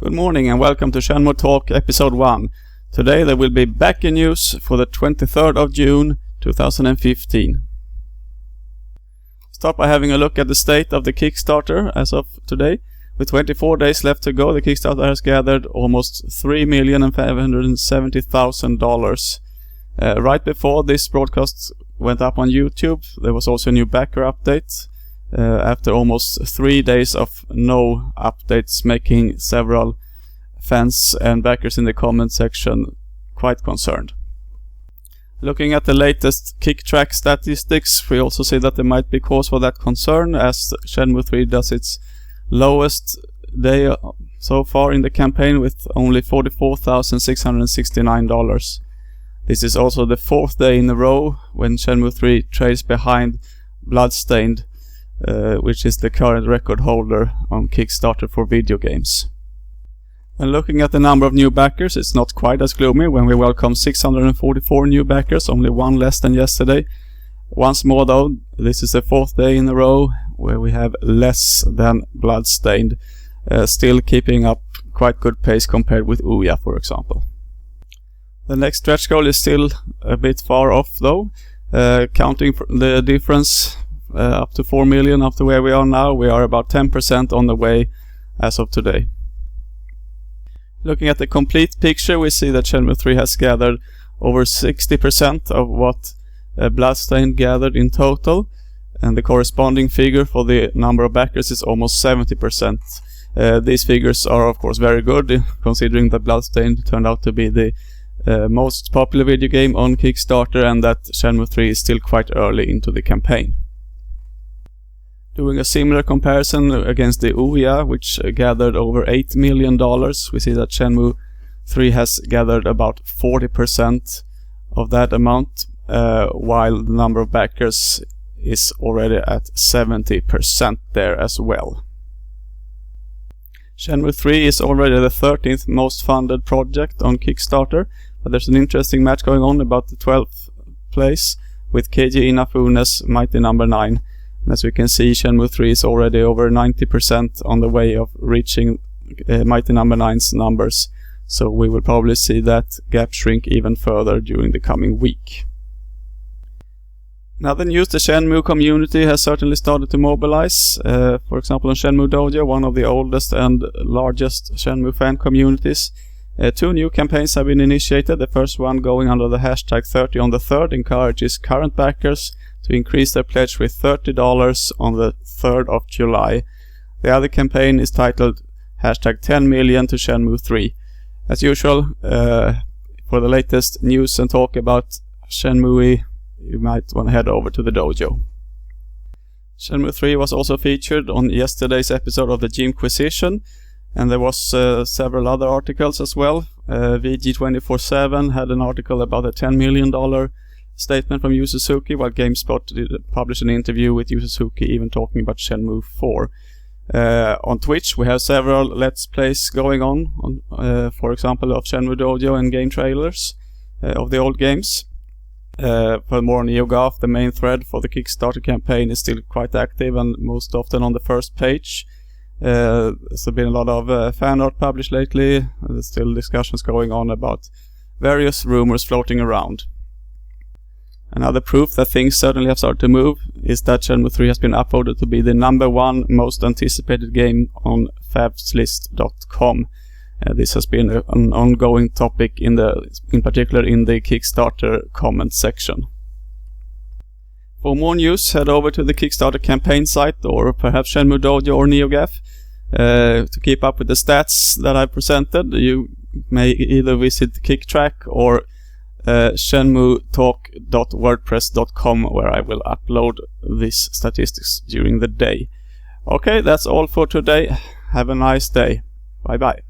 Good morning and welcome to Shenmue Talk episode 1. Today there will be backer news for the 23rd of June 2015. Start by having a look at the state of the Kickstarter as of today. With 24 days left to go, the Kickstarter has gathered almost $3,570,000. Right before this broadcast went up on YouTube, there was also a new backer update. After almost 3 days of no updates, making several fans and backers in the comment section quite concerned. Looking at the latest kick-track statistics, we also see that there might be cause for that concern, as Shenmue 3 does its lowest day so far in the campaign with only $44,669. This is also the 4th day in a row when Shenmue 3 trails behind Bloodstained, which is the current record holder on Kickstarter for video games. When looking at the number of new backers, it's not quite as gloomy when we welcome 644 new backers, only one less than yesterday. Once more though, this is the 4th day in a row where we have less than Bloodstained, still keeping up quite good pace compared with Ouya, for example. The next stretch goal is still a bit far off though, counting the difference up to 4 million up to where we are now. We are about 10% on the way as of today. Looking at the complete picture, we see that Shenmue 3 has gathered over 60% of what Bloodstained gathered in total, and the corresponding figure for the number of backers is almost 70%. These figures are of course very good, considering that Bloodstained turned out to be the most popular video game on Kickstarter, and that Shenmue 3 is still quite early into the campaign. Doing a similar comparison against the Ouya, which gathered over $8 million, we see that Shenmue 3 has gathered about 40% of that amount, while the number of backers is already at 70% there as well. Shenmue 3 is already the 13th most funded project on Kickstarter, but there's an interesting match going on about the 12th place with Keiji Inafune's Mighty Number 9. And as we can see, Shenmue 3 is already over 90% on the way of reaching Mighty Number 9's numbers, so we will probably see that gap shrink even further during the coming week. Another news, the Shenmue community has certainly started to mobilize. For example, on Shenmue Dojo, one of the oldest and largest Shenmue fan communities, 2 new campaigns have been initiated. The first one, going under the hashtag 30 on the 3rd, encourages current backers to increase their pledge with $30 on the 3rd of July. The other campaign is titled hashtag 10 million to Shenmue 3. As usual, for the latest news and talk about Shenmue, you might want to head over to the dojo. Shenmue 3 was also featured on yesterday's episode of the Gymquisition, and there was several other articles as well. VG247 had an article about a $10 million statement from Yu Suzuki, while GameSpot published an interview with Yu Suzuki even talking about Shenmue 4. On Twitch we have several Let's Plays going on for example of Shenmue Dojo and game trailers of the old games. Furthermore, on NeoGAF, the main thread for the Kickstarter campaign is still quite active and most often on the first page. There's been a lot of fan art published lately. There's still discussions going on about various rumors floating around. Another proof that things certainly have started to move is that Shenmue 3 has been upvoted to be the #1 most anticipated game on favslist.com. This has been an ongoing topic in particular in the Kickstarter comment section. For more news, head over to the Kickstarter campaign site, or perhaps Shenmue Dojo or NeoGAF. To keep up with the stats that I presented, you may either visit KickTrack or shenmuetalk.wordpress.com, where I will upload these statistics during the day. Okay, that's all for today. Have a nice day. Bye bye.